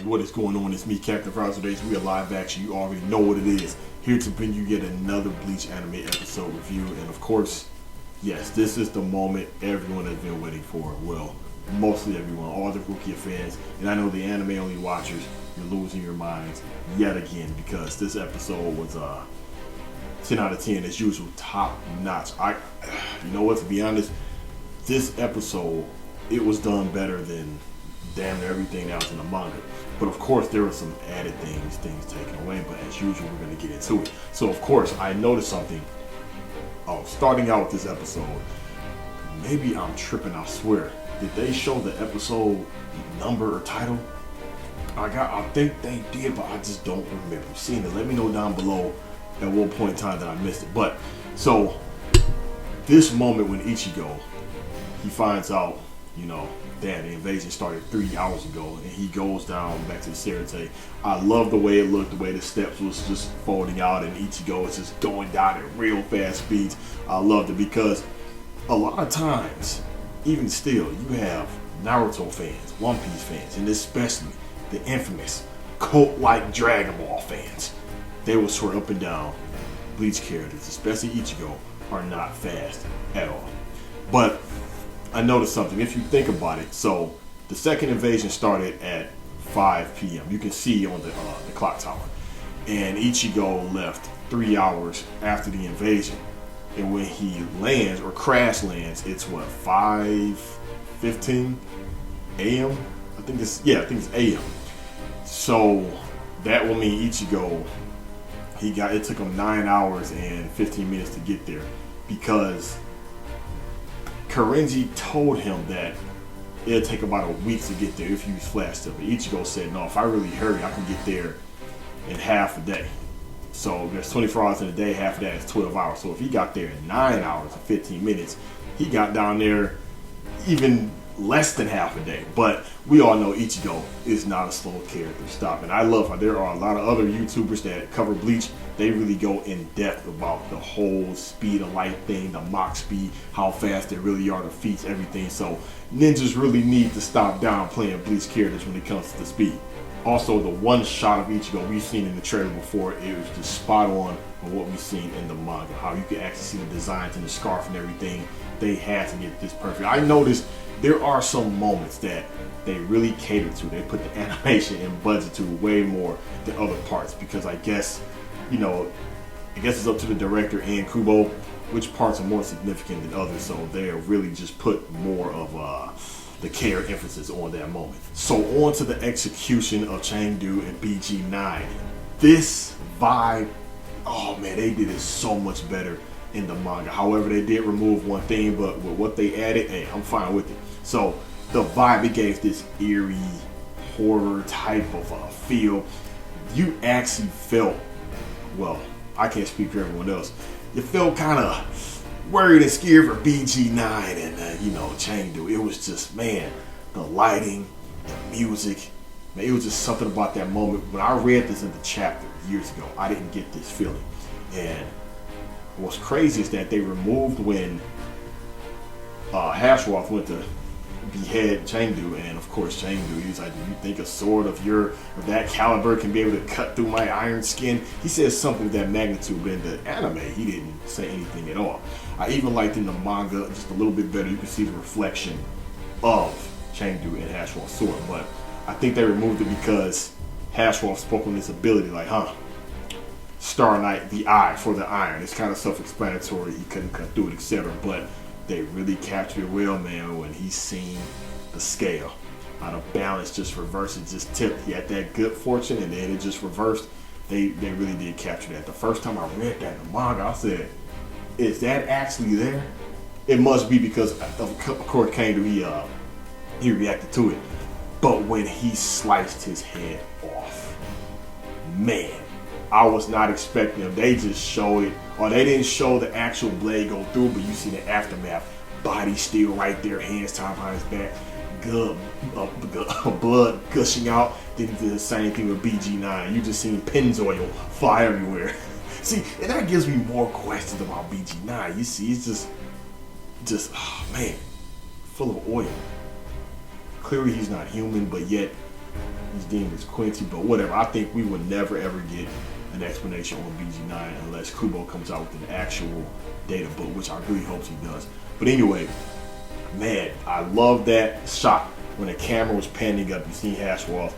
everybody, what is going on? It's me, Captain Frowns. Today we are live action. You already know what it is. Here to bring you yet another Bleach anime episode review. And of course, yes, this is the moment everyone has been waiting for. Well, mostly everyone, all the Rukia fans. And I know the anime only watchers, you're losing your minds yet again because this episode was 10 out of 10 as usual, top notch. You know what, to be honest, this episode, it was done better than damn near everything else in the manga. But of course there were some added things taken away, but as usual we're going to get into it. So of course I noticed something starting out with this episode. Maybe I'm tripping, I swear. Did they show the episode number or title? I think they did, but I just don't remember seeing it. Let me know down below at what point in time that I missed it. But so this moment when Ichigo, he finds out, you know, damn, the invasion started 3 hours ago, and he goes down back to the Serite. I love the way it looked, the way the steps was just folding out, and Ichigo is just going down at real fast speeds. I loved it because a lot of times, even still, you have Naruto fans, One Piece fans, and especially the infamous cult-like Dragon Ball fans. They will swear up and down Bleach characters, especially Ichigo, are not fast at all. But I noticed something, if you think about it. So the second invasion started at 5 p.m. You can see on the clock tower. And Ichigo left 3 hours after the invasion. And when he lands, or crash lands, it's what, 5:15 a.m.? I think it's a.m. So that will mean Ichigo, it took him 9 hours and 15 minutes to get there, because Karenji told him that it'll take about a week to get there if you use flash stuff. But Ichigo said, no, if I really hurry, I can get there in half a day. So there's 24 hours in a day, half of that is 12 hours. So if he got there in 9 hours and 15 minutes, he got down there even less than half a day. But we all know Ichigo is not a slow character. Stop. And I love how there are a lot of other YouTubers that cover Bleach. They really go in depth about the whole speed of light thing, the Mach speed, how fast they really are, the feats, everything. So ninjas really need to stop down playing Bleach characters when it comes to the speed. Also, the one shot of Ichigo we've seen in the trailer before, it was just spot on what we've seen in the manga. How you can actually see the designs and the scarf and everything. They had to get this perfect. I noticed there are some moments that they really cater to. They put the animation and budget to way more than other parts, because I guess, you know, it's up to the director and Kubo which parts are more significant than others. So they're really just put more of the care emphasis on that moment. So on to the execution of Chengdu and BG9. This vibe, oh man, they did it so much better in the manga. However, they did remove one thing, but with what they added, hey, I'm fine with it. So the vibe, it gave this eerie horror type of feel. You actually felt, well, I can't speak for everyone else, you felt kind of worried and scared for BG9 and you know, Chengdu. It was just, man, the lighting, the music, man, it was just something about that moment. When I read this in the chapter years ago, I didn't get this feeling. And what's crazy is that they removed when Hashwoth went to behead Chengdu, and of course Chengdu, he's like, do you think a sword of that caliber can be able to cut through my iron skin? He says something of that magnitude, but in the anime he didn't say anything at all. I even liked in the manga just a little bit better, you can see the reflection of Chengdu and Hashwoth's sword. But I think they removed it because Hashwoth spoke on this ability like, Star Knight, the eye for the iron. It's kind of self-explanatory, he couldn't cut through it, etc. But they really captured it well, man, when he's seen the scale. How the balance just reversed, it just tipped. He had that good fortune and then it just reversed. They really did capture that. The first time I read that in the manga, I said, is that actually there? It must be, because of course Kangdu, he reacted to it. But when he sliced his head off, man, I was not expecting them. They just showed it, or they didn't show the actual blade go through, but you see the aftermath. Body still right there, hands tied behind his back, blood gushing out. Then he did the same thing with BG9. You just seen Pennzoil fly everywhere. See, and that gives me more questions about BG9. You see, it's just, oh man, full of oil. Clearly he's not human, but yet he's deemed as Quincy, but whatever. I think we would never ever get an explanation on BG9 unless Kubo comes out with an actual data book, which I really hope he does. But anyway, man, I love that shot when the camera was panning up. You see Hashwolf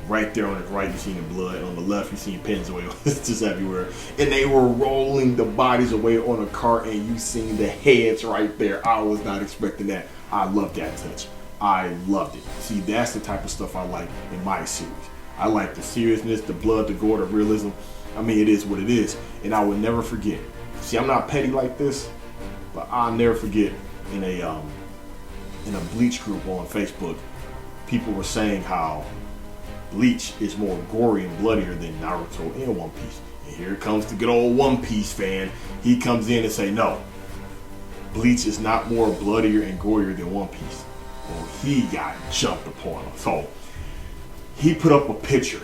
right there on his right, you seen the blood. On the left, you seen Pennzoil. It's just everywhere. And they were rolling the bodies away on a cart, and you seen the heads right there. I was not expecting that. I love that touch. I loved it. See, that's the type of stuff I like in my series. I like the seriousness, the blood, the gore, the realism. I mean, it is what it is. And I will never forget. See, I'm not petty like this, but I'll never forget in a Bleach group on Facebook, people were saying how Bleach is more gory and bloodier than Naruto and One Piece. And here comes the good old One Piece fan. He comes in and say, no, Bleach is not more bloodier and gorier than One Piece. Well, he got jumped upon him. So he put up a picture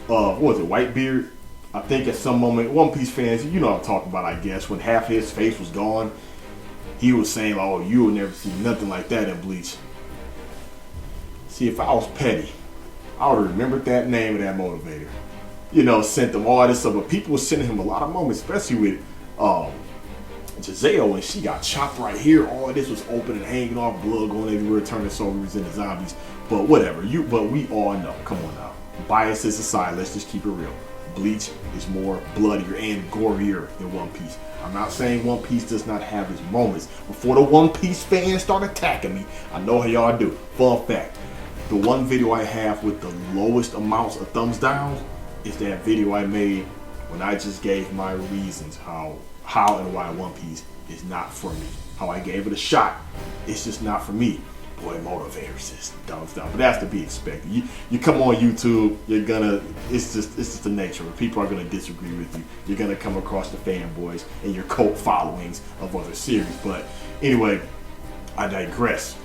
of, what was it, Whitebeard? I think at some moment, One Piece fans, you know what I'm talking about, I guess, when half his face was gone, he was saying, oh, you will never see nothing like that in Bleach. See, if I was petty, I would have remembered that name of that motivator. You know, sent them all this stuff. But people were sending him a lot of moments, especially with Giselle, when she got chopped right here. All of this was open and hanging off, blood going everywhere, turning soldiers into zombies. But whatever. But we all know. Come on now. Biases aside, let's just keep it real. Bleach is more bloodier and gorier than One Piece. I'm not saying One Piece does not have its moments. Before the One Piece fans start attacking me, I know how y'all do. Fun fact. The one video I have with the lowest amounts of thumbs down is that video I made when I just gave my reasons how and why One Piece is not for me. How I gave it a shot. It's just not for me. Boy, motivators says thumbs down, but that's to be expected. You come on YouTube, you're gonna. It's just the nature of it. People are gonna disagree with you. You're gonna come across the fanboys and your cult followings of other series. But anyway, I digress.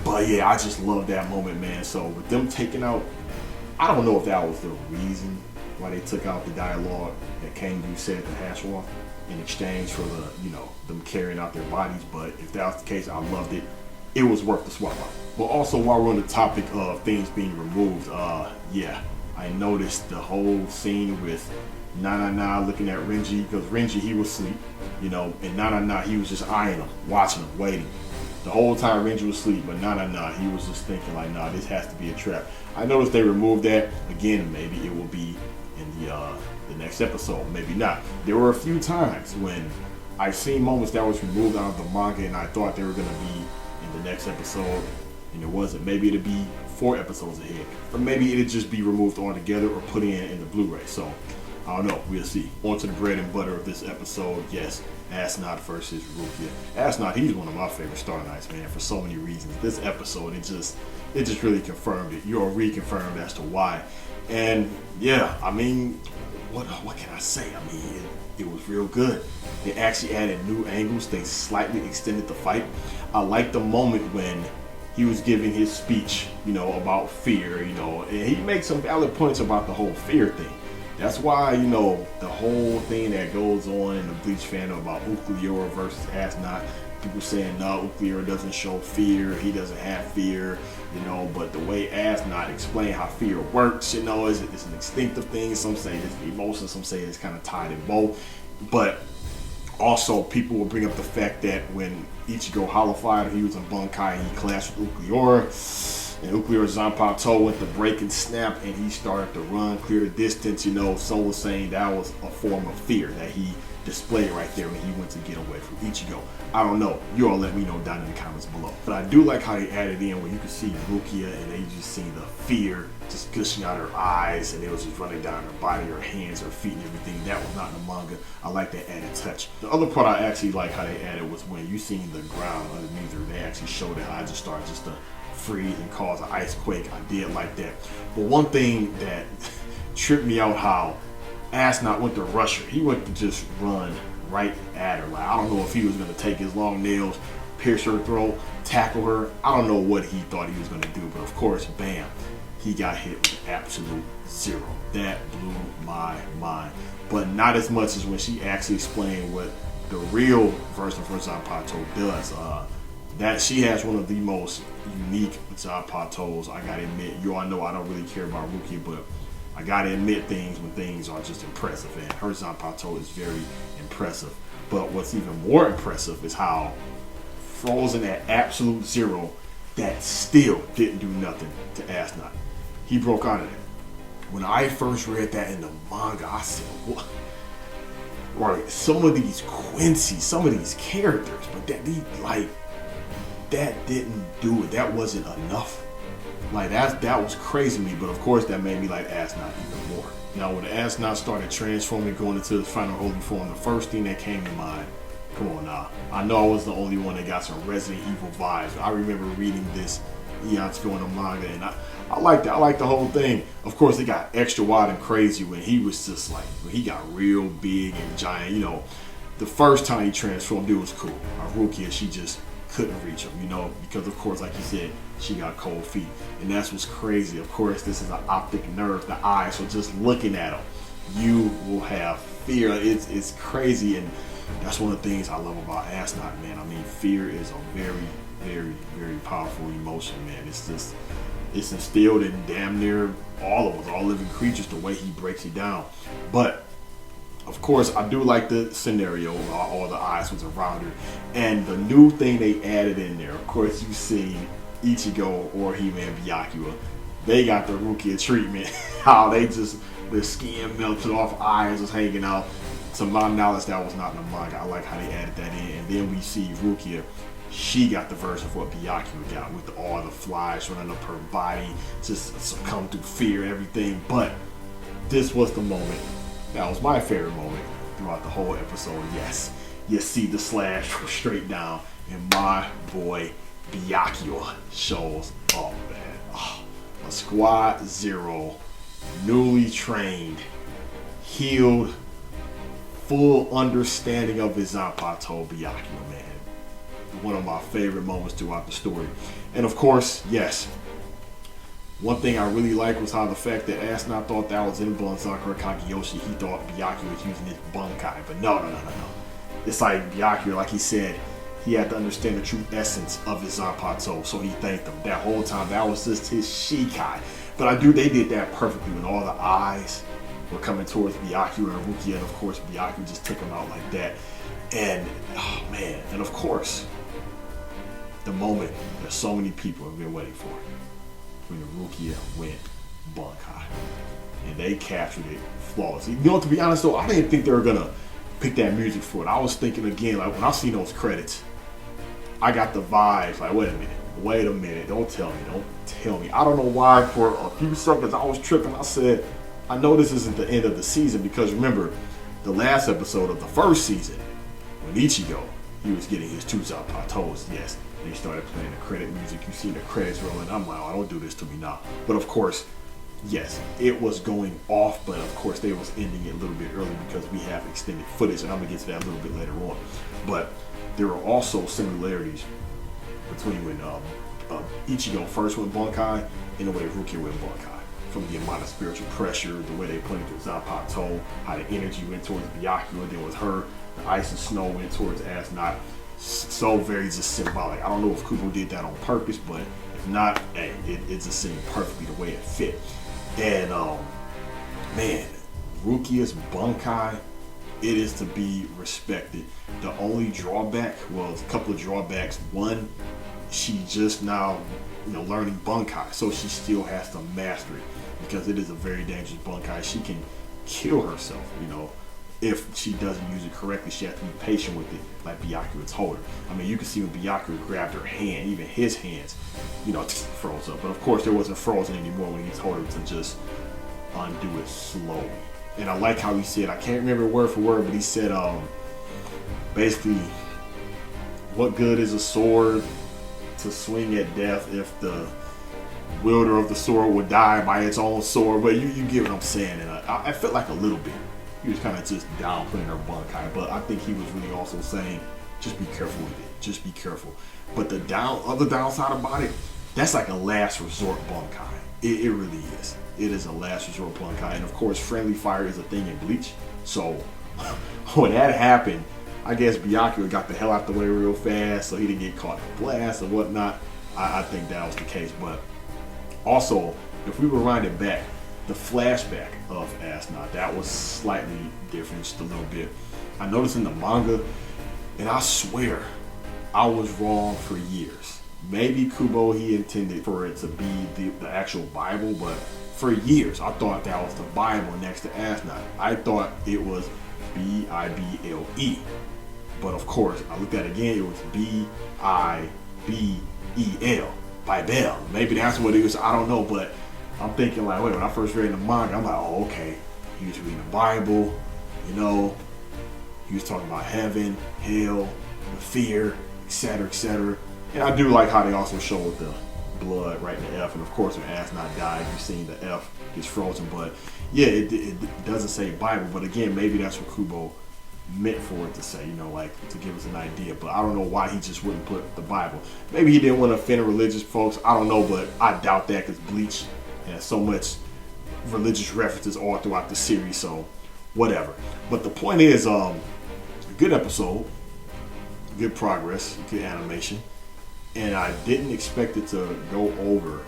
But yeah, I just love that moment, man. So with them taking out, I don't know if that was the reason why they took out the dialogue that Kangu said to Hashwolf in exchange for the, them carrying out their bodies. But if that was the case, I loved it. It was worth the swallow. But also, while we're on the topic of things being removed, yeah, I noticed the whole scene with Na looking at Renji, because Renji, he was asleep, and Na, he was just eyeing him, watching him, waiting. The whole time Renji was asleep, but Na, he was just thinking like, nah, this has to be a trap. I noticed they removed that. Again, maybe it will be in the next episode, maybe not. There were a few times when I've seen moments that was removed out of the manga and I thought they were going to be in the next episode, and it wasn't. Maybe it'd be 4 episodes ahead, or maybe it'd just be removed altogether or put in the Blu-ray. So I don't know, we'll see. On to the bread and butter of this episode. Yes, Asnod versus Rukia. Asnod, he's one of my favorite Star Knights, man, for so many reasons. This episode, it just really confirmed it. You're reconfirmed as to why. And yeah, I mean, what can I say? I mean, it was real good. They actually added new angles. They slightly extended the fight. I like the moment when he was giving his speech, about fear, and he makes some valid points about the whole fear thing. That's why, the whole thing that goes on in the Bleach fandom about Ucleora versus Asnod, people saying, no, Ucleora doesn't show fear, he doesn't have fear, but the way Asnod explained how fear works, it's an instinctive thing. Some say it's emotion, some say it's kind of tied in both. But also, people will bring up the fact that when Ichigo Hollow-Fired, he was in Bunkai and he clashed with Ucleora, and Ucleora's Zanpakuto went to break and snap, and he started to run, clear the distance. Some was saying that was a form of fear that he displayed right there when he went to get away from Ichigo. I don't know. You all let me know down in the comments below. But I do like how they added in where you can see Rukia and they just see the fear just gushing out her eyes, and it was just running down her body, her hands, her feet, and everything. That was not in the manga. I like that added touch. The other part I actually like how they added was when you seen the ground underneath her. They actually showed it how it just started just to freeze and cause an ice quake. I did like that. But one thing that tripped me out, how Asnod went to rush her. He went to just run right at her. Like, I don't know if he was going to take his long nails, pierce her throat, tackle her. I don't know what he thought he was going to do, but of course, bam, he got hit with absolute zero. That blew my mind. But not as much as when she actually explained what the real version for Zanpakuto does. That she has one of the most unique Zanpatos. I gotta admit, you all know I don't really care about Rukia, but I gotta admit things when things are just impressive, and her Zanpato is very impressive. But what's even more impressive is how frozen at absolute zero, that still didn't do nothing to Asnot. He broke out of that. When I first read that in the manga, I said, what? Right, some of these Quincy, some of these characters, but that didn't do it. That wasn't enough. Like that was crazy to me, but of course that made me like Asnot even more. Now when Asnot started transforming, going into his final holy form, the first thing that came to mind, come on now, I know I was the only one that got some Resident Evil vibes. I remember reading this eons ago in the manga, and I liked it. I liked the whole thing. Of course, it got extra wide and crazy when he was just like, when he got real big and giant. You know, the first time he transformed, it was cool. Rukia, she just couldn't reach him, you know, because of course, like you said, she got cold feet, and that's what's crazy. Of course, this is an optic nerve, the eye, so just looking at him, you will have fear. It's crazy, and that's one of the things I love about Asnot, man. I mean, fear is a very, very, very powerful emotion, man. It's instilled in damn near all of us, all living creatures, the way he breaks it down. But of course, I do like the scenario, all the eyes was around her. And the new thing they added in there, of course, you see Ichigo, Orihime, and Byakuya. They got the Rukia treatment. How they just, their skin melted off, eyes was hanging out. To my knowledge, that was not in the manga. I like how they added that in. And then we see Rukia, she got the version of what Byakuya got, with all the flies running up her body, just succumb through fear and everything. But this was the moment. That was my favorite moment throughout the whole episode. Yes, you see the slash straight down, and my boy Byakuya shows up, man. Oh, a Squad Zero, newly trained, healed, full understanding of his Zanpato Byakuya, man. One of my favorite moments throughout the story. And of course, yes, one thing I really liked was how the fact that Asnot thought that was in Sakura Kageyoshi, he thought Byakuya was using his Bunkai. But no. It's like Byakuya, like he said, he had to understand the true essence of his Zanpato, so he thanked him. That whole time, that was just his Shikai. But they did that perfectly when all the eyes were coming towards Byakuya and Rukia, and of course Byakuya just took him out like that. And, oh man, and of course, the moment that so many people have been waiting for, when Rukia went Bunkai. And they captured it flawlessly. You know, to be honest though, I didn't think they were gonna pick that music for it. I was thinking again, like when I seen those credits, I got the vibes, like wait a minute, don't tell me. I don't know why, for a few seconds I was tripping. I said, I know this isn't the end of the season, because remember, the last episode of the first season, when Ichigo, he was getting his two Zanpatos, yes, they started playing the credit music. You see the credits rolling. I'm like, oh, don't do this to me now. But of course, yes, it was going off, but of course they was ending it a little bit early because we have extended footage, and I'm gonna get to that a little bit later on. But there are also similarities between when Ichigo first went Bunkai and the way Rukia went Bunkai. From the amount of spiritual pressure, the way they put it to Zanpato, how the energy went towards Byakuya, then with her, the ice and snow went towards Asnot. So very just symbolic. I don't know if Kubo did that on purpose, but if not, hey, it just seemed perfectly the way it fit. And man, Rukia's Bunkai, it is to be respected. The only drawback, well, a couple of drawbacks. One, she just now, learning Bunkai, so she still has to master it, because it is a very dangerous Bunkai. She can kill herself, if she doesn't use it correctly. She has to be patient with it, like Byakuya told her. I mean, you can see when Byakuya grabbed her hand, even his hands, froze up. But of course, it wasn't frozen anymore when he told her to just undo it slowly. And I like how he said, I can't remember word for word, but he said, basically, what good is a sword to swing at death if the wielder of the sword would die by its own sword? But you get what I'm saying. And I felt like a little bit. He was kind of just downplaying her Bunkai, but I think he was really also saying, just be careful with it. Just be careful. But the other downside about it, that's like a last resort Bunkai. It really is. It is a last resort Bunkai. And of course, friendly fire is a thing in Bleach. So when that happened, I guess Byakuya got the hell out the way real fast, so he didn't get caught in blast or whatnot. I think that was the case. But also, if we rewind it back, the flashback of Asnot, that was slightly different, just a little bit. I noticed in the manga, and I swear, I was wrong for years. Maybe Kubo, he intended for it to be the actual Bible, but for years, I thought that was the Bible next to Asnot. I thought it was Bible. But of course, I looked at it again, it was Bibel. Bible. Maybe that's what it was, I don't know, but I'm thinking like, wait, when I first read the manga, I'm like, oh, okay. He was reading the Bible, you know, he was talking about heaven, hell, the fear, etc., etc. And I do like how they also showed the blood right in the F, and of course when Asnot died, you've seen the F gets frozen, but yeah, it doesn't say Bible, but again, maybe that's what Kubo meant for it to say, you know, like to give us an idea, but I don't know why he just wouldn't put the Bible. Maybe he didn't want to offend religious folks, I don't know, but I doubt that because Bleach has so much religious references all throughout the series, so whatever. But the point is, good episode, good progress, good animation, and I didn't expect it to go over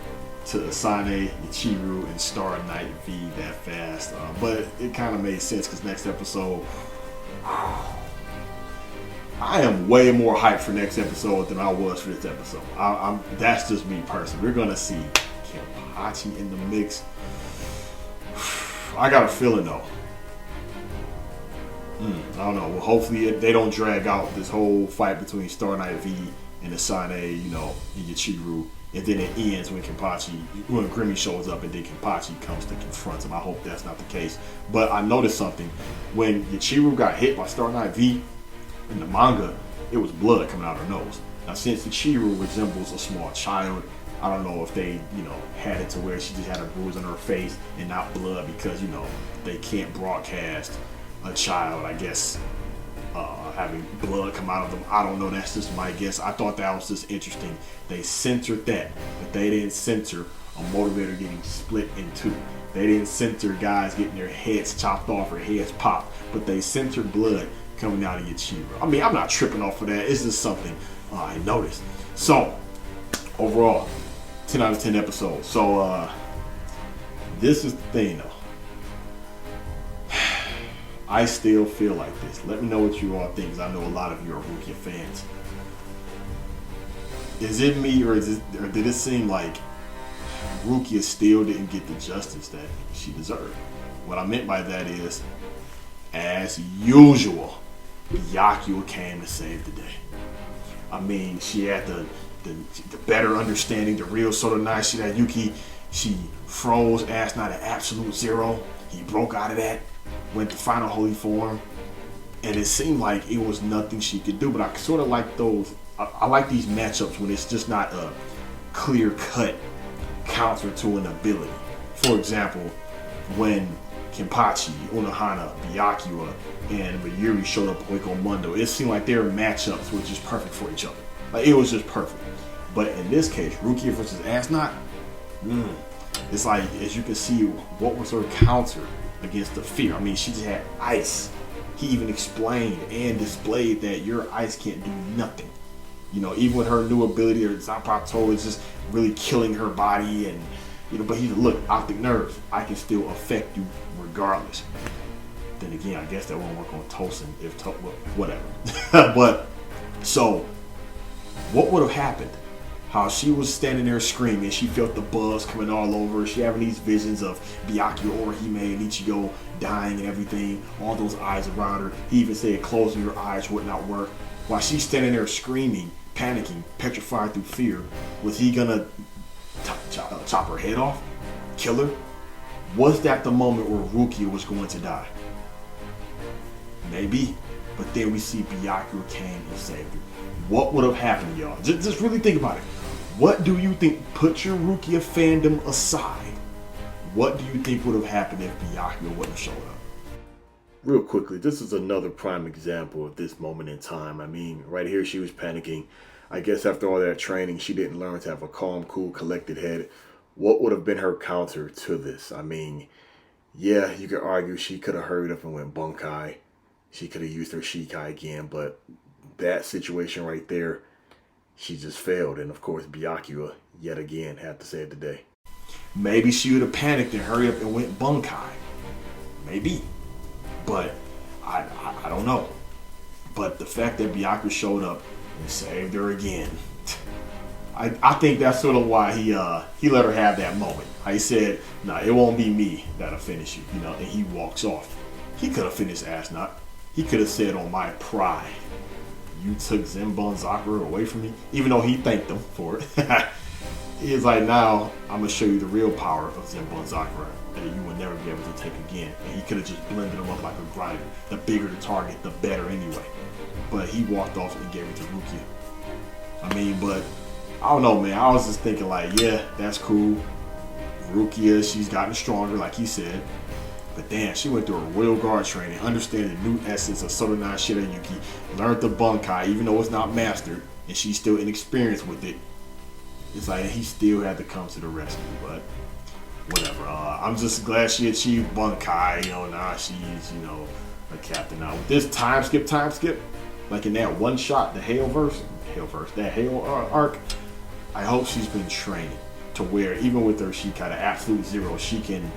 to Asane, Ichiru, and Star Knight V that fast, but it kind of made sense because next episode, I am way more hyped for next episode than I was for this episode. That's just me personally. We're gonna see Kenpachi in the mix. I got a feeling though. I don't know. Well, hopefully they don't drag out this whole fight between Star Knight V and Asane, you know, and Ichiru, and then it ends when Grimmy shows up and then Kenpachi comes to confront him. I hope that's not the case. But I noticed something. When Ichiru got hit by Star Knight V, in the manga, it was blood coming out her nose. Now, since Ichiru resembles a small child, I don't know if they, you know, had it to where she just had a bruise on her face and not blood because, you know, they can't broadcast a child, I guess, having blood come out of them. I don't know. That's just my guess. I thought that was just interesting. They censored that, but they didn't censor a motivator getting split in two. They didn't censor guys getting their heads chopped off or heads popped, but they censored blood coming out of Ichiru. I mean, I'm not tripping off of that. It's just something I noticed. So, overall, 10 out of 10 episodes. So, this is the thing, though. I still feel like this. Let me know what you all think, because I know a lot of you are Rukia fans. Is it me, or did it seem like Rukia still didn't get the justice that she deserved? What I meant by that is, as usual, Byakuya came and saved the day. I mean, she had the better understanding, the real sort of nice shit at Yuki. She froze Asnot at absolute zero. He broke out of that, went to final holy form, and it seemed like it was nothing she could do. But I sort of like those. I like these matchups when it's just not a clear-cut counter to an ability. For example, when Kenpachi, Unohana, Byakuya, and Mayuri showed up with Oikomondo, it seemed like their matchups were just perfect for each other. Like, it was just perfect. But in this case, Rukia versus Asnot, it's like, as you can see, what was her counter against the fear? I mean, she just had ice. He even explained and displayed that your ice can't do nothing. You know, even with her new ability, her Zanpakuto is just really killing her body, and you know, but he's look, optic nerves, I can still affect you regardless. Then again, I guess that won't work on Tosin if whatever. But so, what would have happened? How she was standing there screaming, she felt the buzz coming all over her. She having these visions of Byakuya, Orihime, and Ichigo dying and everything. All those eyes around her. He even said closing your eyes would not work. While she's standing there screaming, panicking, petrified through fear, was he gonna chop her head off? Kill her? Was that the moment where Rukia was going to die? Maybe. But then we see Byakuya came and saved her. What would have happened, y'all? Just really think about it. What do you think? Put your Rukia fandom aside. What do you think would have happened if Byakuya wouldn't have showed up? Real quickly, this is another prime example of this moment in time. I mean, right here she was panicking. I guess after all that training, she didn't learn to have a calm, cool, collected head. What would have been her counter to this? I mean, yeah, you could argue she could have hurried up and went bunkai. She could have used her Shikai again, but that situation right there, she just failed. And of course, Byakuya, yet again, had to save the day. Maybe she would have panicked and hurried up and went Bunkai. Maybe. But I don't know. But the fact that Byakuya showed up and saved her again, I think that's sort of why he let her have that moment. He said, "Nah, it won't be me that'll finish you," and he walks off. He could have finished Ashnot. He could have said, "On my pride, you took Zenbun Sakura away from me," even though he thanked him for it. He's like, "Now I'm gonna show you the real power of Zenbun Sakura that you will never be able to take again." And he could have just blended them up like a grinder. The bigger the target, the better anyway. But he walked off and gave it to Rukia. But I don't know, man. I was just thinking like, yeah, that's cool. Rukia, she's gotten stronger, like he said. But damn, she went through a Royal Guard training, understand the new essence of Sotonan Shirayuki, learned the Bunkai, even though it's not mastered, and she's still inexperienced with it. It's like he still had to come to the rescue, but whatever. I'm just glad she achieved Bunkai. Now she's, a captain. Now with this time skip, like in that one shot, the that Hail arc, I hope she's been trained to where even with her Shikai to absolute zero, she can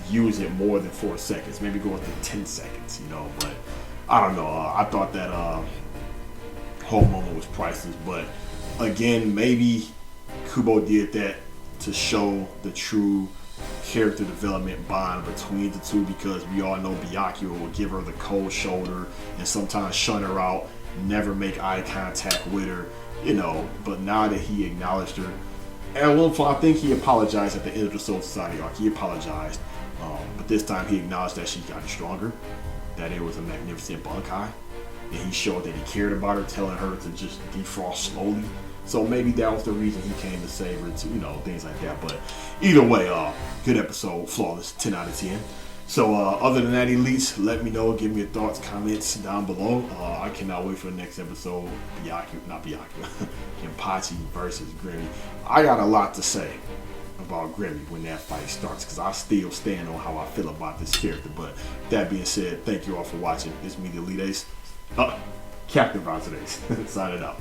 use it more than 4 seconds, maybe go up to 10 seconds, but I don't know. I thought that whole moment was priceless, but again, maybe Kubo did that to show the true character development bond between the two, because we all know Byakuya will give her the cold shoulder and sometimes shun her out, never make eye contact with her, but now that he acknowledged her, and I think he apologized at the end of the Soul Society arc. He apologized, but this time he acknowledged that she got stronger, that it was a magnificent Bunkai, and he showed that he cared about her, telling her to just defrost slowly. So maybe that was the reason he came to save her, to things like that. But either way, good episode, flawless, 10 out of 10. So other than that, elites, let me know, give me your thoughts, comments down below. I cannot wait for the next episode. Kenpachi versus Grimmy. I got a lot to say about Grimmy when that fight starts, because I still stand on how I feel about this character. But that being said, thank you all for watching. It's me, the Elite Ace, Captain Vontae, signing out.